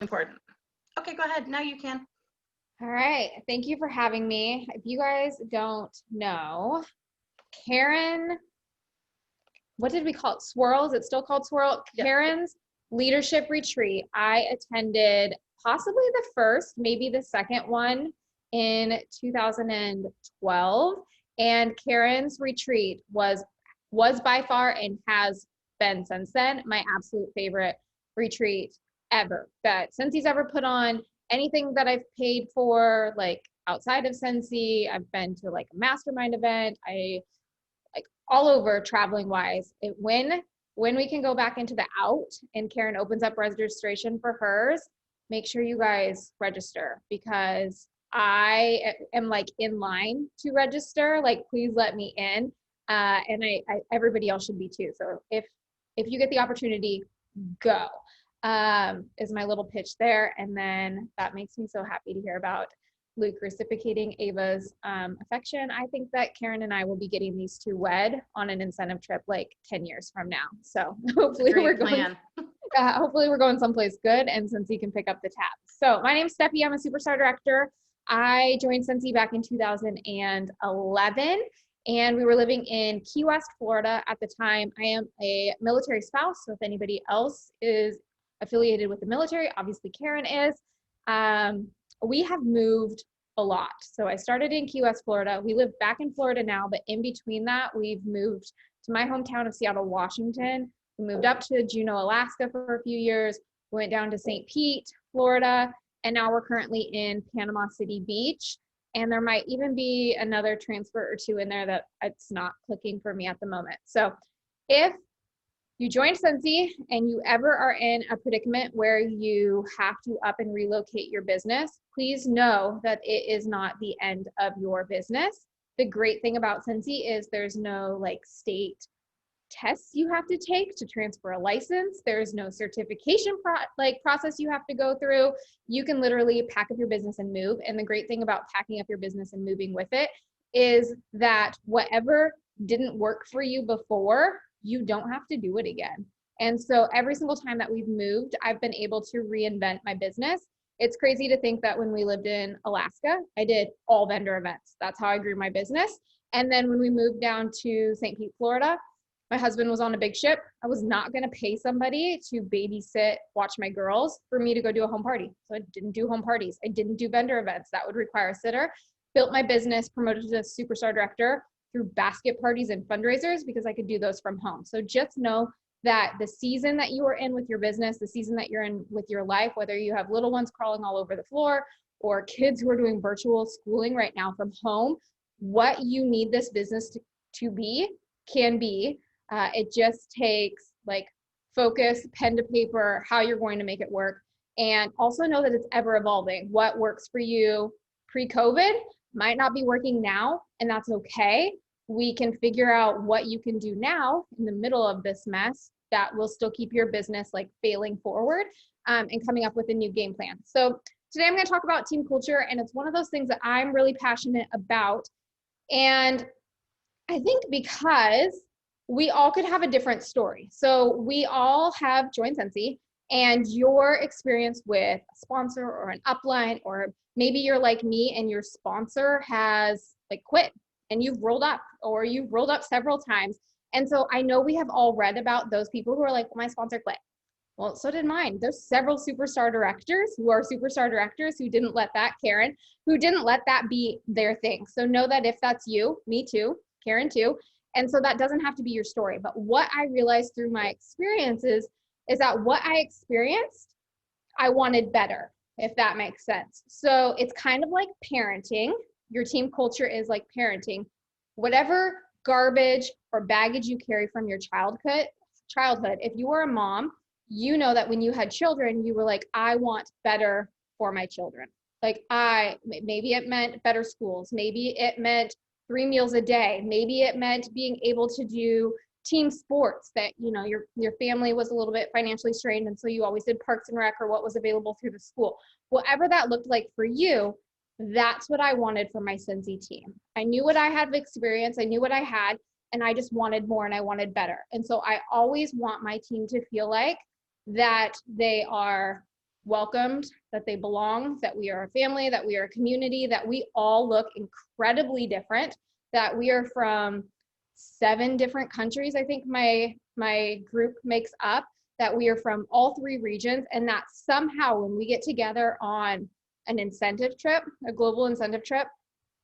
important. Okay, go ahead. Now you can. All right. Thank you for having me. If you guys don't know, Karen, what did we call it? Swirl? Is it still called Swirl? Yep. Karen's leadership retreat. I attended possibly the first, maybe the second one in 2012. And Karen's retreat was by far and has been since then my absolute favorite retreat ever that Scentsy's ever put on. Anything that I've paid for, like outside of Scentsy, I've been to like a mastermind event. I like all over traveling wise. When we can go back into the out and Karen opens up registration for hers, make sure you guys register because I am like in line to register. Like, please let me in. And everybody else should be too. So if you get the opportunity, go. Is my little pitch there. And then that makes me so happy to hear about Luke reciprocating Ava's affection. I think that Karen and I will be getting these two wed on an incentive trip like 10 years from now. So hopefully we're going someplace good and Scentsy can pick up the tab. So my name's Steffi. I'm a Superstar Director. I joined Scentsy back in 2011 and we were living in Key West, Florida at the time. I am a military spouse. So if anybody else is affiliated with the military, obviously Karen is. We have moved a lot. So I started in Key West, Florida. We live back in Florida now, but in between that, we've moved to my hometown of Seattle, Washington. We moved up to Juneau, Alaska for a few years. We went down to St. Pete, Florida, and now we're currently in Panama City Beach. And there might even be another transfer or two in there that it's not clicking for me at the moment. So if you joined Scentsy and you ever are in a predicament where you have to up and relocate your business, please know that it is not the end of your business. The great thing about Scentsy is there's no like state tests you have to take to transfer a license. There's no certification process you have to go through. You can literally pack up your business and move. And the great thing about packing up your business and moving with it is that whatever didn't work for you before, you don't have to do it again. And so every single time that we've moved, I've been able to reinvent my business. It's crazy to think that when we lived in Alaska, I did all vendor events. That's how I grew my business. And then when we moved down to St. Pete, Florida, my husband was on a big ship. I was not going to pay somebody to babysit, watch my girls for me to go do a home party. So I didn't do home parties. I didn't do vendor events. That would require a sitter. Built my business, promoted to Superstar Director through basket parties and fundraisers because I could do those from home. So just know that the season that you are in with your business, the season that you're in with your life, whether you have little ones crawling all over the floor or kids who are doing virtual schooling right now from home, what you need this business to be can be. It just takes like focus, pen to paper, how you're going to make it work. And also know that it's ever evolving. What works for you pre-COVID might not be working now, and that's okay. We can figure out what you can do now in the middle of this mess that will still keep your business like failing forward and coming up with a new game plan. So today I'm going to talk about team culture, and it's one of those things that I'm really passionate about. And I think because we all could have a different story. So we all have joined Scentsy, and your experience with a sponsor or an upline, or maybe you're like me and your sponsor has like quit and you've rolled up, or you've rolled up several times. And so I know we have all read about those people who are like, well, my sponsor quit. Well, so did mine. There's several superstar directors who are superstar directors who didn't let that, Karen, who didn't let that be their thing. So know that if that's you, me too, Karen too. And so that doesn't have to be your story. But what I realized through my experiences is that what I experienced, I wanted better, if that makes sense. So it's kind of like parenting. Your team culture is like parenting. Whatever garbage or baggage you carry from your childhood, if you were a mom, you know that when you had children, you were like, I want better for my children. Like maybe it meant better schools. Maybe it meant 3 meals a day. Maybe it meant being able to do team sports that, you know, your family was a little bit financially strained. And so you always did Parks and Rec or what was available through the school. Whatever that looked like for you, that's what I wanted for my Scentsy team. I knew what I had of experience. I knew what I had, and I just wanted more and I wanted better. And so I always want my team to feel like that they are welcomed, that they belong, that we are a family, that we are a community, that we all look incredibly different, that we are from 7 different countries, I think my group makes up, that we are from all 3 regions, and that somehow when we get together on an incentive trip, a global incentive trip,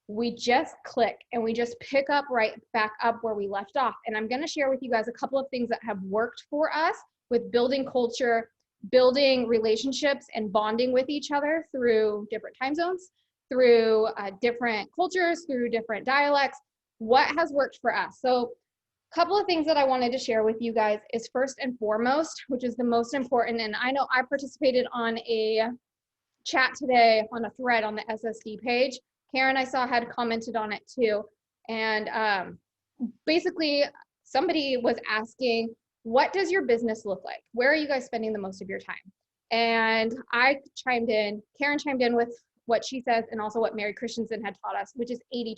we just click and we just pick up right back up where we left off. And I'm going to share with you guys a couple of things that have worked for us with building culture, building relationships, and bonding with each other through different time zones, through different cultures, through different dialects. What has worked for us? So a couple of things that I wanted to share with you guys is, first and foremost, which is the most important, and I know I participated on a chat today on a thread on the SSD page. Karen, I saw, had commented on it too. And basically somebody was asking, what does your business look like? Where are you guys spending the most of your time? And I chimed in, Karen chimed in with what she says, and also what Mary Christensen had taught us, which is 80-20.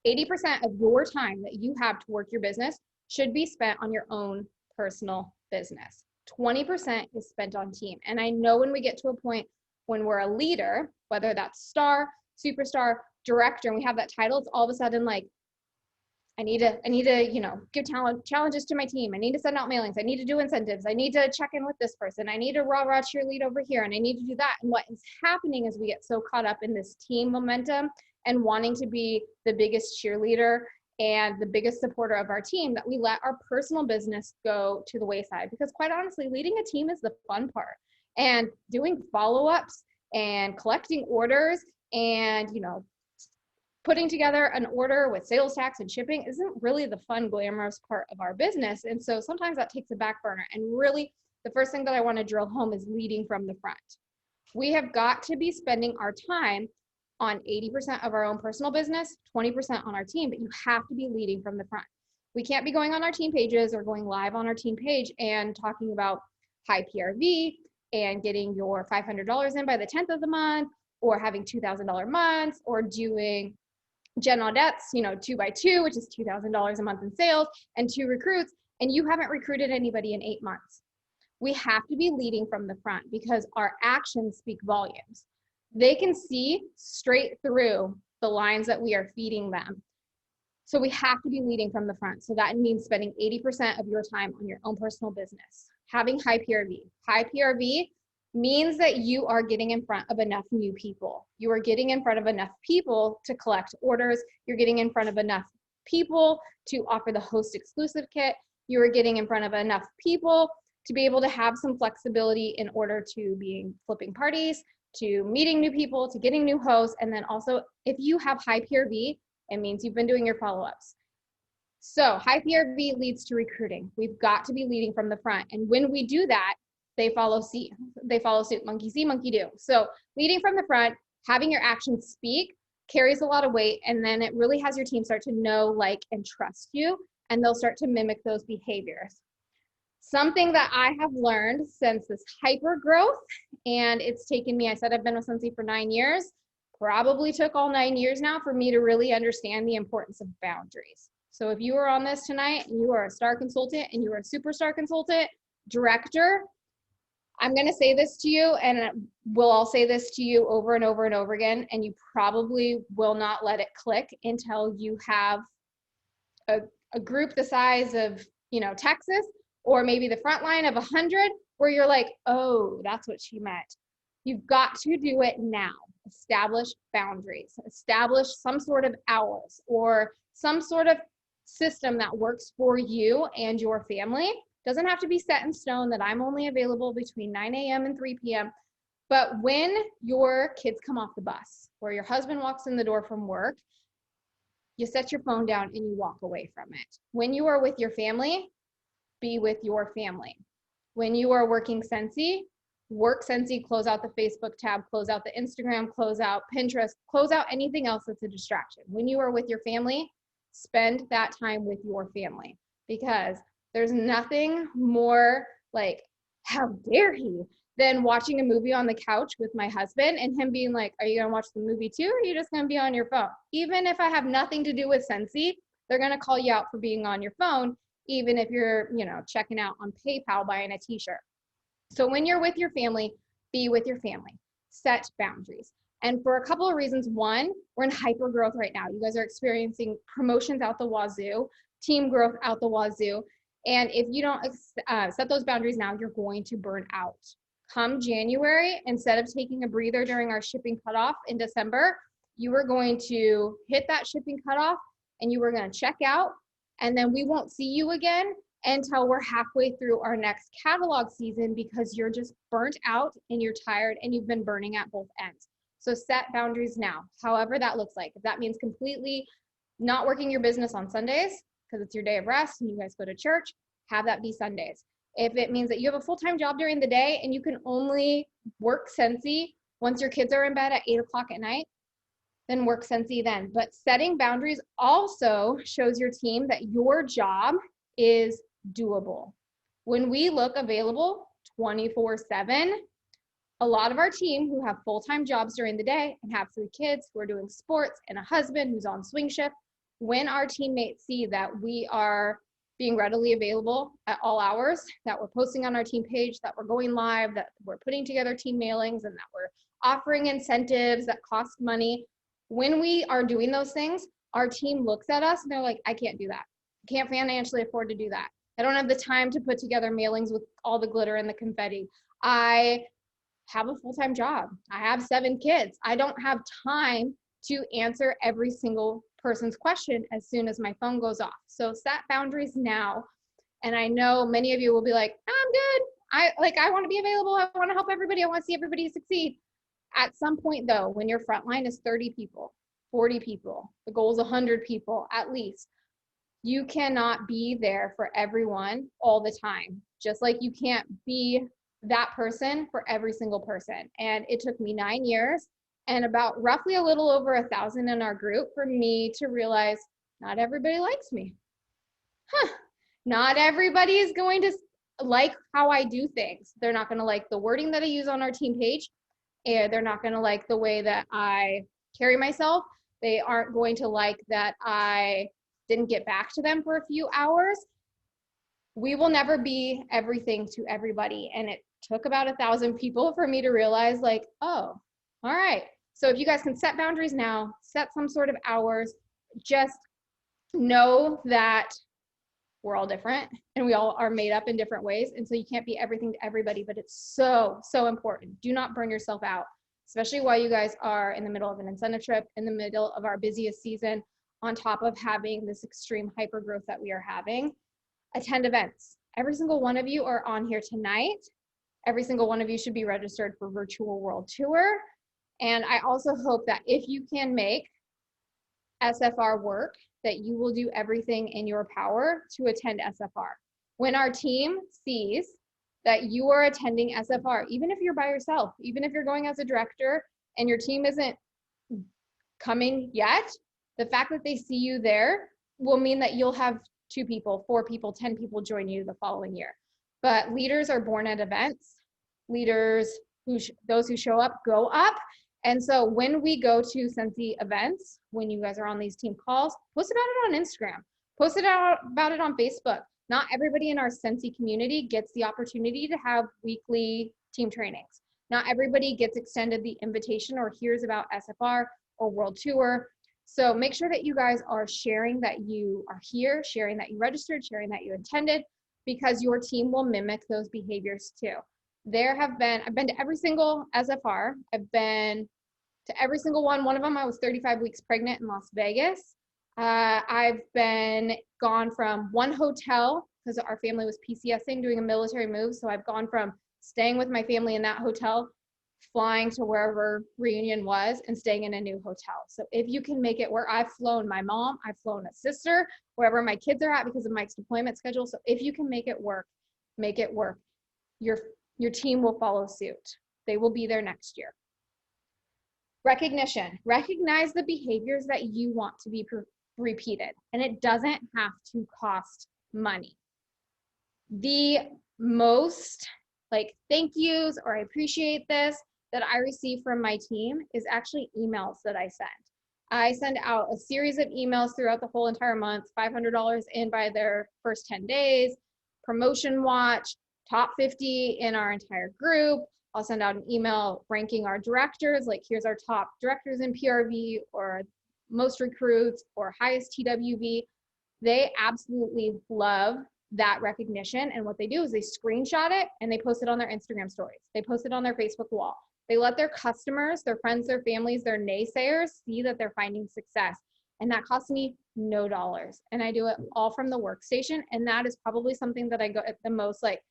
80% of your time that you have to work your business should be spent on your own personal business. 20% is spent on team. And I know when we get to a point when we're a leader, whether that's star, superstar, director, and we have that title, it's all of a sudden like, I need to, give challenges to my team. I need to send out mailings. I need to do incentives. I need to check in with this person. I need to rah-rah cheerlead over here, and I need to do that. And what is happening is we get so caught up in this team momentum and wanting to be the biggest cheerleader and the biggest supporter of our team that we let our personal business go to the wayside. Because quite honestly, leading a team is the fun part. And doing follow-ups and collecting orders and, putting together an order with sales tax and shipping isn't really the fun, glamorous part of our business. And so sometimes that takes a back burner. And really, the first thing that I want to drill home is leading from the front. We have got to be spending our time on 80% of our own personal business, 20% on our team, but you have to be leading from the front. We can't be going on our team pages or going live on our team page and talking about high PRV and getting your $500 in by the 10th of the month, or having $2,000 months, or doing Gen Audettes, 2x2, which is $2,000 a month in sales, and 2 recruits, and you haven't recruited anybody in 8 months. We have to be leading from the front because our actions speak volumes. They can see straight through the lines that we are feeding them. So we have to be leading from the front. So that means spending 80% of your time on your own personal business. Having high PRV. High PRV means that you are getting in front of enough new people. You are getting in front of enough people to collect orders. You're getting in front of enough people to offer the host exclusive kit. You are getting in front of enough people to be able to have some flexibility in order to being flipping parties, to meeting new people, to getting new hosts. And then also, if you have high PRV, it means you've been doing your follow-ups. So high PRV leads to recruiting. We've got to be leading from the front. And when we do that, they follow suit. Monkey see, monkey do. So leading from the front, having your actions speak carries a lot of weight. And then it really has your team start to know, like, and trust you. And they'll start to mimic those behaviors. Something that I have learned since this hyper growth, and it's taken me, I said I've been with Scentsy for 9 years, probably took all 9 years now for me to really understand the importance of boundaries. So if you are on this tonight and you are a star consultant and you are a superstar consultant, director, I'm going to say this to you, and we'll all say this to you over and over and over again, and you probably will not let it click until you have a group the size of, Texas, or maybe the front line of 100, where you're like, oh, that's what she meant. You've got to do it now. Establish boundaries. Establish some sort of hours or some sort of system that works for you and your family. Doesn't have to be set in stone that I'm only available between 9 a.m. and 3 p.m. But when your kids come off the bus or your husband walks in the door from work, you set your phone down and you walk away from it. When you are with your family, be with your family. When you are working Scentsy, work Scentsy, close out the Facebook tab, close out the Instagram, close out Pinterest, close out anything else that's a distraction. When you are with your family, spend that time with your family, because there's nothing more like, how dare he, than watching a movie on the couch with my husband and him being like, are you gonna watch the movie too, or are you just gonna be on your phone? Even if I have nothing to do with Scentsy, they're gonna call you out for being on your phone, even if you're, checking out on PayPal buying a t-shirt. So when you're with your family, be with your family, set boundaries. And for a couple of reasons. One, we're in hyper growth right now. You guys are experiencing promotions out the wazoo, team growth out the wazoo. And if you don't set those boundaries now, you're going to burn out. Come January, instead of taking a breather during our shipping cutoff in December, you are going to hit that shipping cutoff and you are going to check out. And then we won't see you again until we're halfway through our next catalog season, because you're just burnt out and you're tired and you've been burning at both ends. So set boundaries now, however that looks like. If that means completely not working your business on Sundays because it's your day of rest and you guys go to church, have that be Sundays. If it means that you have a full-time job during the day and you can only work Scentsy once your kids are in bed at 8 o'clock at night, then work Scentsy then. But setting boundaries also shows your team that your job is doable. When we look available 24/7, a lot of our team who have full-time jobs during the day and have 3 kids who are doing sports and a husband who's on swing shift, when our teammates see that we are being readily available at all hours, that we're posting on our team page, that we're going live, that we're putting together team mailings, and that we're offering incentives that cost money, when we are doing those things, our team looks at us and they're like, I can't do that. I can't financially afford to do that. I don't have the time to put together mailings with all the glitter and the confetti. I have a full-time job. I have 7 kids. I don't have time to answer every single person's question as soon as my phone goes off. So set boundaries now. And I know many of you will be like, I'm good. I want to be available. I want to help everybody. I want to see everybody succeed. At some point though, when your front line is 30 people, 40 people, the goal is 100 people at least, you cannot be there for everyone all the time. Just like you can't be that person for every single person. And it took me 9 years and about roughly a little over 1,000 in our group for me to realize not everybody likes me. Not everybody is going to like how I do things. They're not going to like the wording that I use on our team page. And they're not going to like the way that I carry myself. They aren't going to like that I didn't get back to them for a few hours. We will never be everything to everybody. And it took about 1,000 people for me to realize like, oh, all right. So if you guys can set boundaries now, set some sort of hours, just know that we're all different and we all are made up in different ways. And so you can't be everything to everybody, but it's so, so important. Do not burn yourself out, especially while you guys are in the middle of an incentive trip, in the middle of our busiest season, on top of having this extreme hyper growth that we are having. Attend events. Every single one of you are on here tonight. Every single one of you should be registered for Virtual World Tour. And I also hope that if you can make SFR work, that you will do everything in your power to attend SFR. When our team sees that you are attending SFR, even if you're by yourself, even if you're going as a director and your team isn't coming yet, the fact that they see you there will mean that you'll have 2 people, 4 people, 10 people join you the following year. But leaders are born at events. Leaders, those who show up, go up. And so when we go to Scentsy events, when you guys are on these team calls, post about it on Instagram, post about it on Facebook. Not everybody in our Scentsy community gets the opportunity to have weekly team trainings. Not everybody gets extended the invitation or hears about SFR or World Tour. So make sure that you guys are sharing that you are here, sharing that you registered, sharing that you attended, because your team will mimic those behaviors too. I've been to every single SFR. I've been to every single one. One of them, I was 35 weeks pregnant in Las Vegas. I've been gone from one hotel because our family was PCSing, doing a military move. So I've gone from staying with my family in that hotel, flying to wherever reunion was, and staying in a new hotel. So if you can make it work, I've flown my mom, I've flown a sister, wherever my kids are at because of Mike's deployment schedule. So if you can make it work, make it work. Your team will follow suit. They will be there next year. Recognition. Recognize the behaviors that you want to be repeated, and it doesn't have to cost money. The most thank yous or I appreciate this that I receive from my team is actually emails that I send. I send out a series of emails throughout the whole entire month, $500 in by their first 10 days, promotion watch, top 50 in our entire group, I'll send out an email ranking our directors, like here's our top directors in PRV or most recruits or highest TWV. They absolutely love that recognition. And what they do is they screenshot it and they post it on their Instagram stories. They post it on their Facebook wall. They let their customers, their friends, their families, their naysayers see that they're finding success. And that costs me no dollars. And I do it all from the workstation. And that is probably something that I go at the most, like,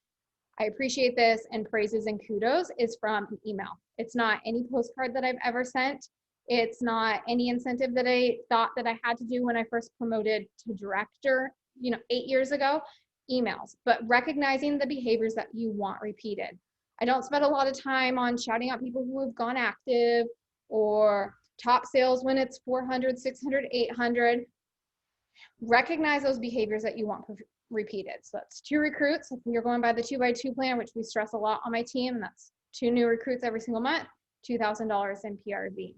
I appreciate this and praises and kudos is from an email. It's not any postcard that I've ever sent. It's not any incentive that I thought that I had to do when I first promoted to director, 8 years ago. Emails, but recognizing the behaviors that you want repeated. I don't spend a lot of time on shouting out people who have gone active or top sales when it's 400, 600, 800. Recognize those behaviors that you want repeated. So that's 2 recruits. If you're going by the 2x2 plan, which we stress a lot on my team, that's 2 new recruits every single month, $2,000 in PRV.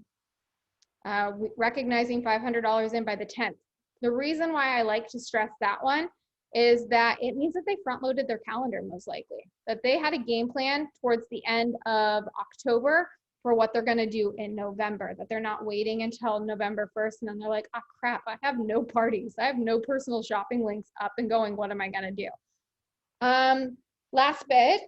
Recognizing $500 in by the 10th. The reason why I like to stress that one is that it means that they front loaded their calendar, most likely, that they had a game plan towards the end of October for what they're going to do in November, that they're not waiting until November 1st and then they're like, oh crap, I have no parties, I have no personal shopping links up and going, what am I going to do? Last bit,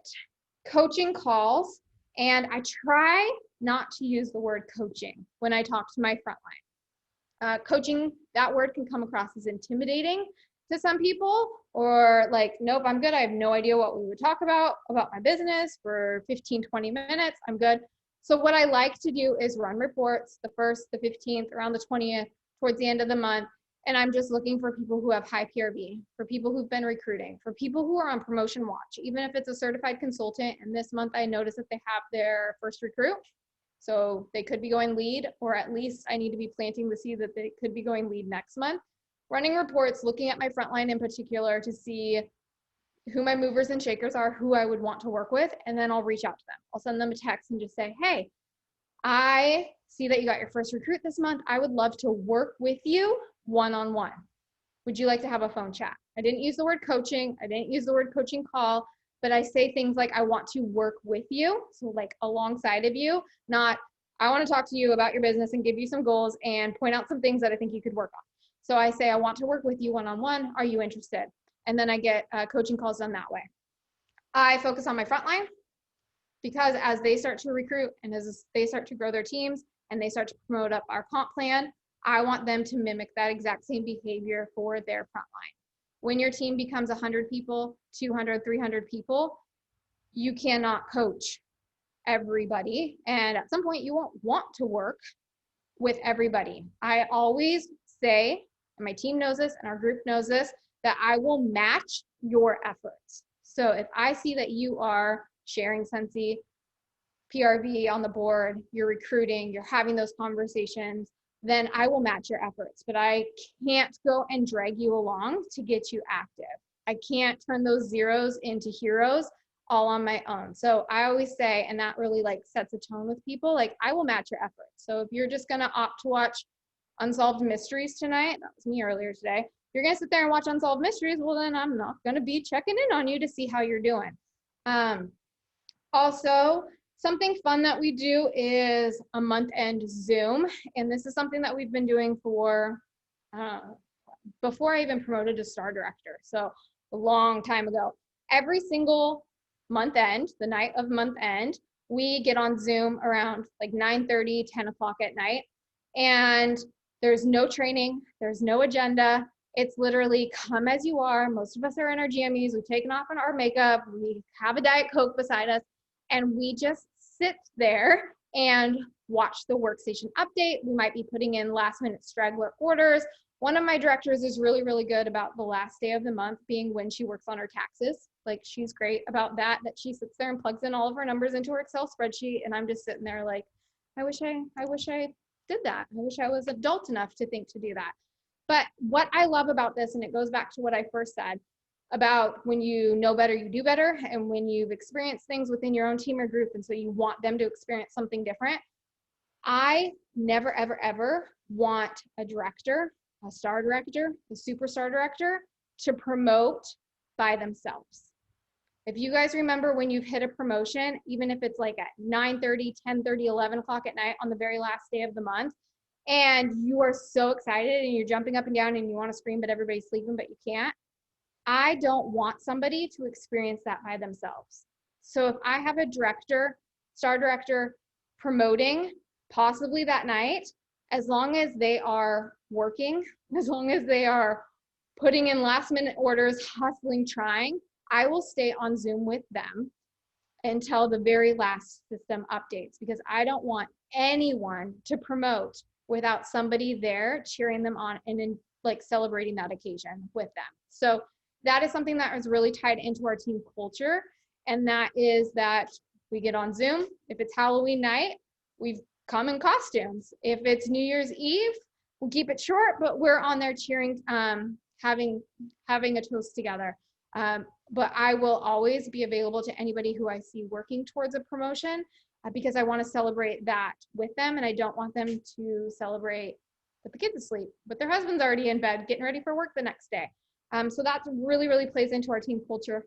coaching calls, and I try not to use the word coaching when I talk to my frontline. Coaching, that word can come across as intimidating to some people, or like, nope, I'm good. I have no idea what we would talk about my business for 15, 20 minutes. I'm good. So what I like to do is run reports the 1st, the 15th, around the 20th, towards the end of the month. And I'm just looking for people who have high PRV, for people who've been recruiting, for people who are on promotion watch, even if it's a certified consultant. And this month I notice that they have their first recruit. So they could be going lead, or at least I need to be planting the seed that they could be going lead next month. Running reports, looking at my frontline in particular to see who my movers and shakers are, who I would want to work with, and then I'll reach out to them. I'll send them a text and just say, hey, I see that you got your first recruit this month. I would love to work with you one-on-one. Would you like to have a phone chat? I didn't use the word coaching. I didn't use the word coaching call, but I say things like, I want to work with you. So like alongside of you, not, I want to talk to you about your business and give you some goals and point out some things that I think you could work on. So I say, I want to work with you one-on-one. Are you interested? And then I get coaching calls done that way. I focus on my frontline because as they start to recruit and as they start to grow their teams and they start to promote up our comp plan, I want them to mimic that exact same behavior for their frontline. When your team becomes 100 people, 200, 300 people, you cannot coach everybody. And at some point you won't want to work with everybody. I always say, and my team knows this and our group knows this, that I will match your efforts. So if I see that you are sharing Scentsy, PRV on the board, you're recruiting, you're having those conversations, then I will match your efforts. But I can't go and drag you along to get you active. I can't turn those zeros into heroes all on my own. So I always say, and that really like sets a tone with people, like I will match your efforts. So if you're just gonna opt to watch Unsolved Mysteries tonight, that was me earlier today, if you're gonna sit there and watch Unsolved Mysteries, well then I'm not gonna be checking in on you to see how you're doing. Also, something fun that we do is a month-end Zoom, and this is something that we've been doing for before I even promoted to Star Director, so a long time ago. Every single month end, the night of month end, we get on Zoom around like 9:30, 10 o'clock at night, and there's no training, there's no agenda. It's literally come as you are. Most of us are in our jammies, we've taken off our makeup, we have a Diet Coke beside us, and we just sit there and watch the workstation update. We might be putting in last minute straggler orders. One of my directors is really, really good about the last day of the month being when she works on her taxes. Like she's great about that she sits there and plugs in all of her numbers into her Excel spreadsheet. And I'm just sitting there like, I wish I did that. I wish I was adult enough to think to do that. But what I love about this, and it goes back to what I first said about when you know better, you do better. And when you've experienced things within your own team or group, and so you want them to experience something different, I never, ever, ever want a director, a star director, a superstar director to promote by themselves. If you guys remember when you've hit a promotion, even if it's like at 9:30, 10:30, 11 o'clock at night on the very last day of the month, and you are so excited and you're jumping up and down and you want to scream, but everybody's sleeping, but you can't. I don't want somebody to experience that by themselves. So if I have a director, star director promoting possibly that night, as long as they are working, as long as they are putting in last minute orders, hustling, trying, I will stay on Zoom with them until the very last system updates, because I don't want anyone to promote without somebody there cheering them on and in, like, celebrating that occasion with them. So that is something that is really tied into our team culture. And that is that we get on Zoom. If it's Halloween night, we come in costumes. If it's New Year's Eve, we'll keep it short, but we're on there cheering, having a toast together. But I will always be available to anybody who I see working towards a promotion, because I want to celebrate that with them, and I don't want them to celebrate with the kids asleep, but their husband's already in bed getting ready for work the next day. So that really, really plays into our team culture.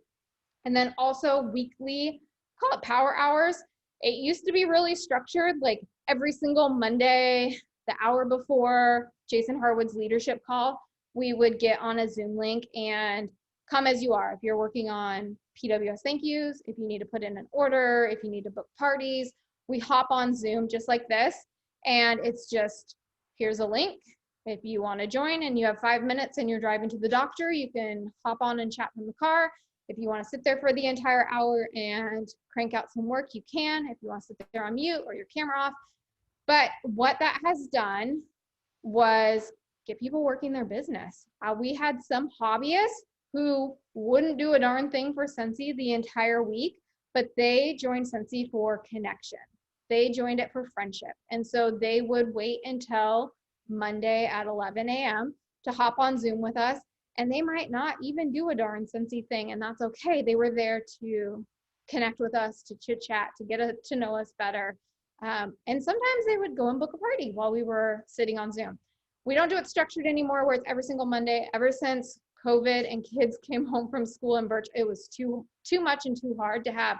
And then also weekly, call it power hours. It used to be really structured, like every single Monday, the hour before Jason Harwood's leadership call, we would get on a Zoom link and come as you are. If you're working on PWS thank yous, if you need to put in an order, if you need to book parties, we hop on Zoom just like this. And it's just, here's a link. If you want to join and you have 5 minutes and you're driving to the doctor, you can hop on and chat from the car. If you want to sit there for the entire hour and crank out some work, you can. If you want to sit there on mute or your camera off. But what that has done was get people working their business. We had some hobbyists who wouldn't do a darn thing for Scentsy the entire week, but they joined Scentsy for connection. They joined it for friendship. And so they would wait until Monday at 11 a.m. to hop on Zoom with us, and they might not even do a darn Scentsy thing, and that's okay. They were there to connect with us, to chit chat, to get to know us better. And sometimes they would go and book a party while we were sitting on Zoom. We don't do it structured anymore where it's every single Monday. Ever since COVID and kids came home from school and it was too much and too hard to have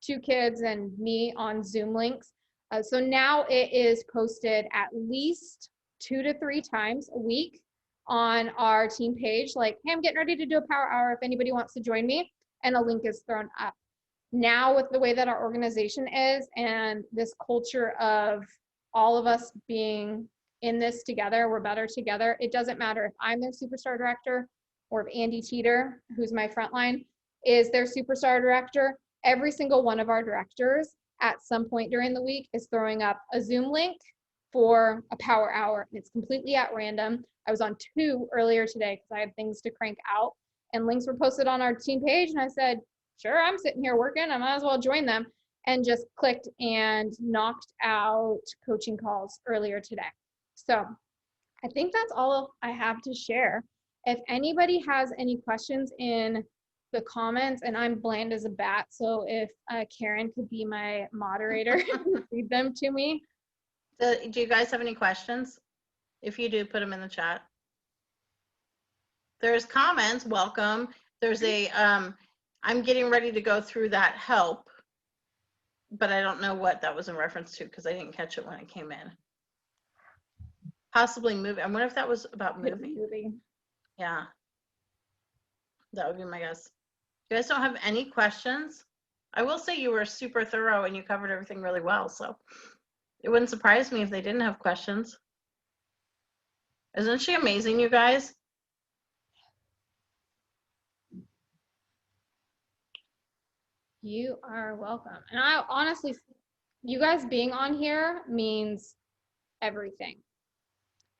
2 kids and me on Zoom links. So now it is posted at least 2 to 3 times a week on our team page, like, hey, I'm getting ready to do a power hour if anybody wants to join me, and a link is thrown up. Now with the way that our organization is and this culture of all of us being in this together, we're better together. It doesn't matter if I'm their superstar director or if Andy Teeter, who's my frontline, is their superstar director. Every single one of our directors at some point during the week is throwing up a Zoom link for a power hour. It's completely at random. I was on 2 earlier today because I had things to crank out, and links were posted on our team page, and I said, sure, I'm sitting here working, I might as well join them, and just clicked and knocked out coaching calls earlier today. So I think that's all I have to share. If anybody has any questions in the comments, and I'm bland as a bat, so if Karen could be my moderator and read them to me. Do you guys have any questions? If you do, put them in the chat. There's comments, welcome. There's a, I'm getting ready to go through that help, but I don't know what that was in reference to because I didn't catch it when it came in. Possibly moving. I wonder if that was about moving. Yeah, that would be my guess. You guys don't have any questions? I will say you were super thorough and you covered everything really well, so it wouldn't surprise me if they didn't have questions. Isn't she amazing, you guys? You are welcome. And I honestly, you guys being on here means everything.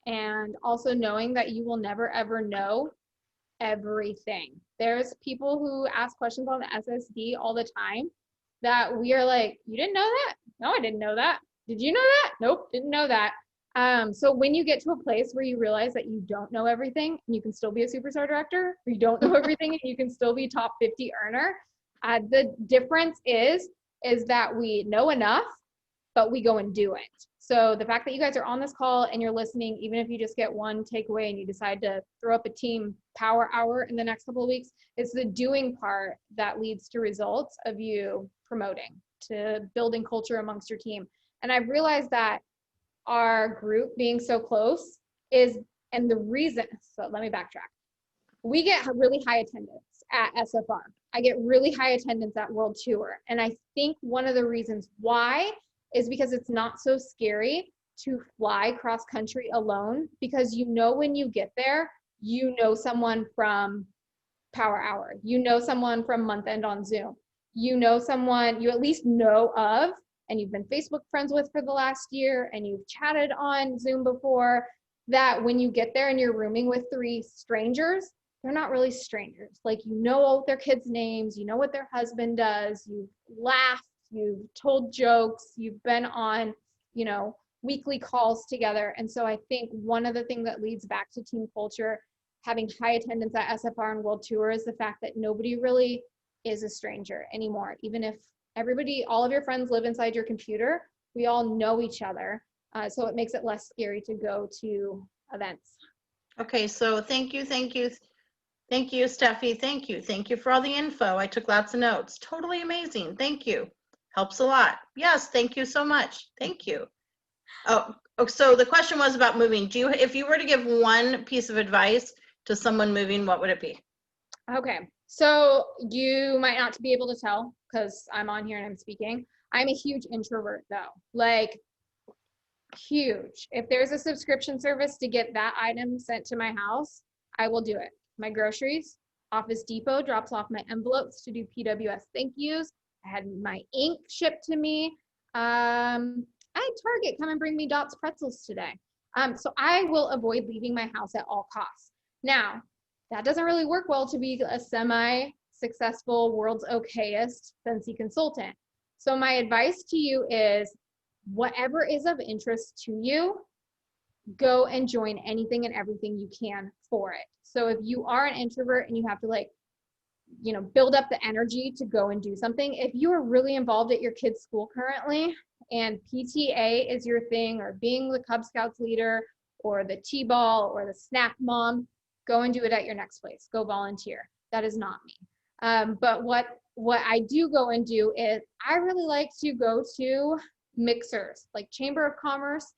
And also knowing that you will never ever know everything. There's people who ask questions on the SSD all the time that we are like, you didn't know that? No, I didn't know that. Did you know that? Nope, didn't know that. So when you get to a place where you realize that you don't know everything and you can still be a superstar director, or you don't know everything and you can still be top 50 earner, the difference is that we know enough but we go and do it. So the fact that you guys are on this call and you're listening, even if you just get one takeaway and you decide to throw up a team power hour in the next couple of weeks, it's the doing part that leads to results of you promoting, to building culture amongst your team. And I've realized that our group being so close is, and the reason, so let me backtrack. We get really high attendance at SFR. I get really high attendance at World Tour. And I think one of the reasons why is because it's not so scary to fly cross country alone, because you know when you get there, you know someone from Power Hour, you know someone from Month End on Zoom, you know someone you at least know of, and you've been Facebook friends with for the last year, and you've chatted on Zoom before, that when you get there and you're rooming with 3 strangers, they're not really strangers. Like, you know all their kids' names, you know what their husband does, you've laughed, you've told jokes, you've been on, you know, weekly calls together. And so I think one of the things that leads back to team culture, having high attendance at SFR and World Tour, is the fact that nobody really is a stranger anymore. Even if everybody, all of your friends live inside your computer, we all know each other. So it makes it less scary to go to events. Okay, so thank you, Steffi. Thank you for all the info. I took lots of notes. Totally amazing. Thank you. Helps a lot. Yes, thank you so much. Thank you. Oh, so the question was about moving. If you were to give one piece of advice to someone moving, what would it be? Okay, so you might not be able to tell because I'm on here and I'm speaking. I'm a huge introvert though, like huge. If there's a subscription service to get that item sent to my house, I will do it. My groceries, Office Depot drops off my envelopes to do PWS thank yous. I had my ink shipped to me. I had Target come and bring me Dots pretzels today. So I will avoid leaving my house at all costs. Now, that doesn't really work well to be a semi-successful, world's okayest Scentsy consultant. So my advice to you is, whatever is of interest to you, go and join anything and everything you can for it. So if you are an introvert and you have to, like, you know, build up the energy to go and do something, if you are really involved at your kid's school currently and PTA is your thing, or being the Cub Scouts leader or the T-ball or the snack mom, go and do it at your next place. Go volunteer. That is not me. But what I do go and do is, I really like to go to mixers, like Chamber of Commerce,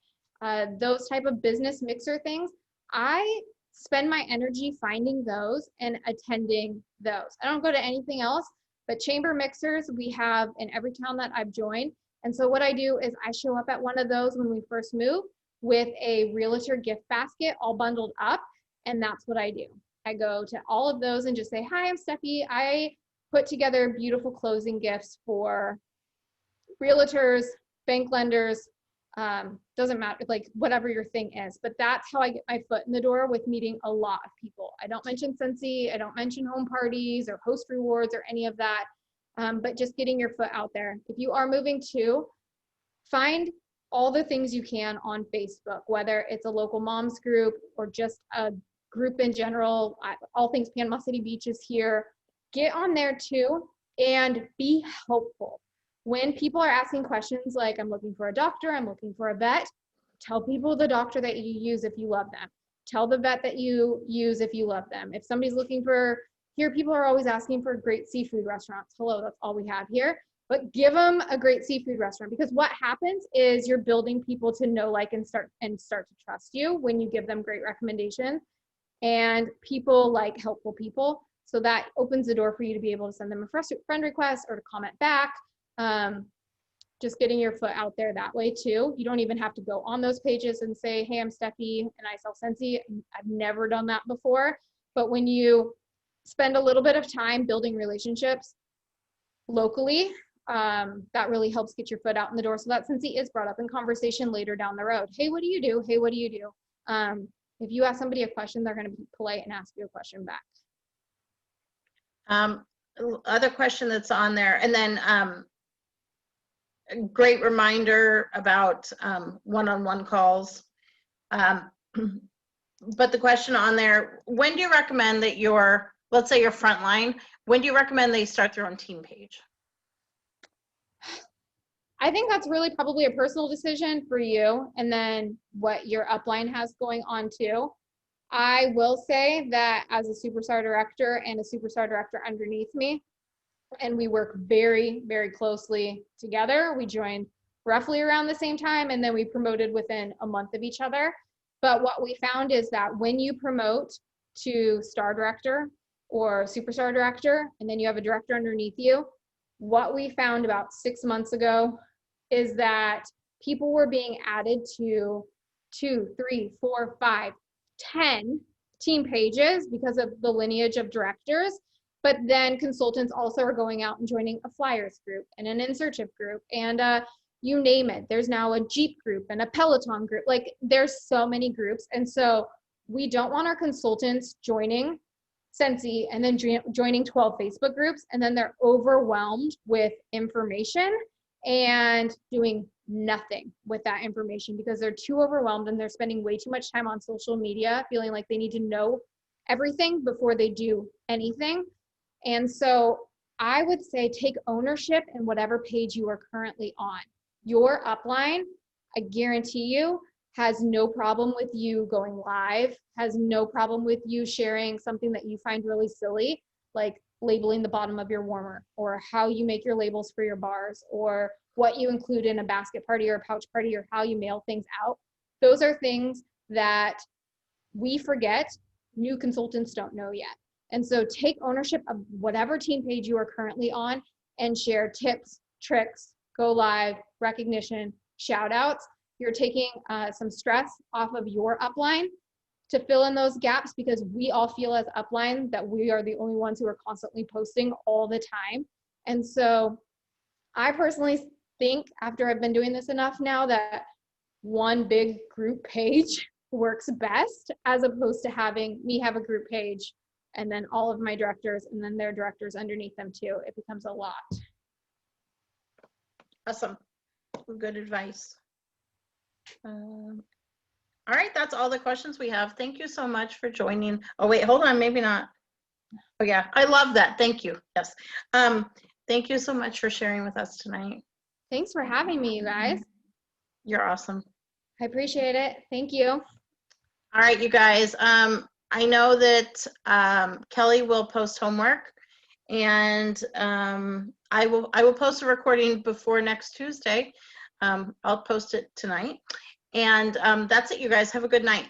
those type of business mixer things. I spend my energy finding those and attending those. I don't go to anything else, but chamber mixers we have in every town that I've joined. And so what I do is I show up at one of those when we first move with a realtor gift basket all bundled up. And that's what I do. I go to all of those and just say, hi, I'm Steffi. I put together beautiful closing gifts for realtors, bank lenders, doesn't matter, like whatever your thing is. But that's how I get my foot in the door with meeting a lot of people. I don't mention Scentsy, I don't mention home parties or host rewards or any of that, but just getting your foot out there. If you are moving to, find all the things you can on Facebook, whether it's a local moms group or just a group in general. All Things Panama City Beach is here. Get on there too and be helpful. When people are asking questions like, I'm looking for a doctor, I'm looking for a vet, tell people the doctor that you use if you love them. Tell the vet that you use if you love them. If somebody's looking for, here people are always asking for great seafood restaurants. Hello, that's all we have here. But give them a great seafood restaurant, because what happens is you're building people to know, like, and start to trust you when you give them great recommendations. And people like helpful people. So that opens the door for you to be able to send them a friend request or to comment back. Just getting your foot out there that way too. You don't even have to go on those pages and say, hey, I'm Steffi and I sell Scentsy. I've never done that before. But when you spend a little bit of time building relationships locally, that really helps get your foot out in the door. So that Scentsy is brought up in conversation later down the road. Hey, what do you do? Hey, what do you do? If you ask somebody a question, they're going to be polite and ask you a question back. Other question that's on there, and then a great reminder about one-on-one calls. But the question on there, when do you recommend that let's say your frontline, when do you recommend they start their own team page? I think that's really probably a personal decision for you and then what your upline has going on too. I will say that as a Superstar director and a Superstar director underneath me, and we work very, very closely together. We joined roughly around the same time, and then we promoted within a month of each other. But what we found is that when you promote to star director or superstar director, and then you have a director underneath you, what we found about 6 months ago is that people were being added to 2, 3, 4, 5, 10 team pages because of the lineage of directors. But then consultants also are going out and joining a flyers group and an insertive group and you name it. There's now a Jeep group and a Peloton group. Like there's so many groups. And so we don't want our consultants joining Scentsy and then joining 12 Facebook groups. And then they're overwhelmed with information and doing nothing with that information because they're too overwhelmed and they're spending way too much time on social media, feeling like they need to know everything before they do anything. And so I would say take ownership in whatever page you are currently on. Your upline, I guarantee you, has no problem with you going live, has no problem with you sharing something that you find really silly, like labeling the bottom of your warmer, or how you make your labels for your bars, or what you include in a basket party or a pouch party, or how you mail things out. Those are things that we forget, new consultants don't know yet. And so take ownership of whatever team page you are currently on and share tips, tricks, go live, recognition, shout outs. You're taking some stress off of your upline to fill in those gaps because we all feel as upline that we are the only ones who are constantly posting all the time. And so I personally think after I've been doing this enough now that one big group page works best as opposed to having me have a group page and then all of my directors and then their directors underneath them too. It becomes a lot. Awesome. Good advice. All right, that's all the questions we have. Thank you so much for joining. Oh, wait, hold on, maybe not. Oh, yeah, I love that. Thank you. Yes. Thank you so much for sharing with us tonight. Thanks for having me, you guys. You're awesome. I appreciate it. Thank you. All right, you guys. I know that Kelly will post homework, and I will post a recording before next Tuesday. I'll post it tonight. And that's it, you guys. Have a good night.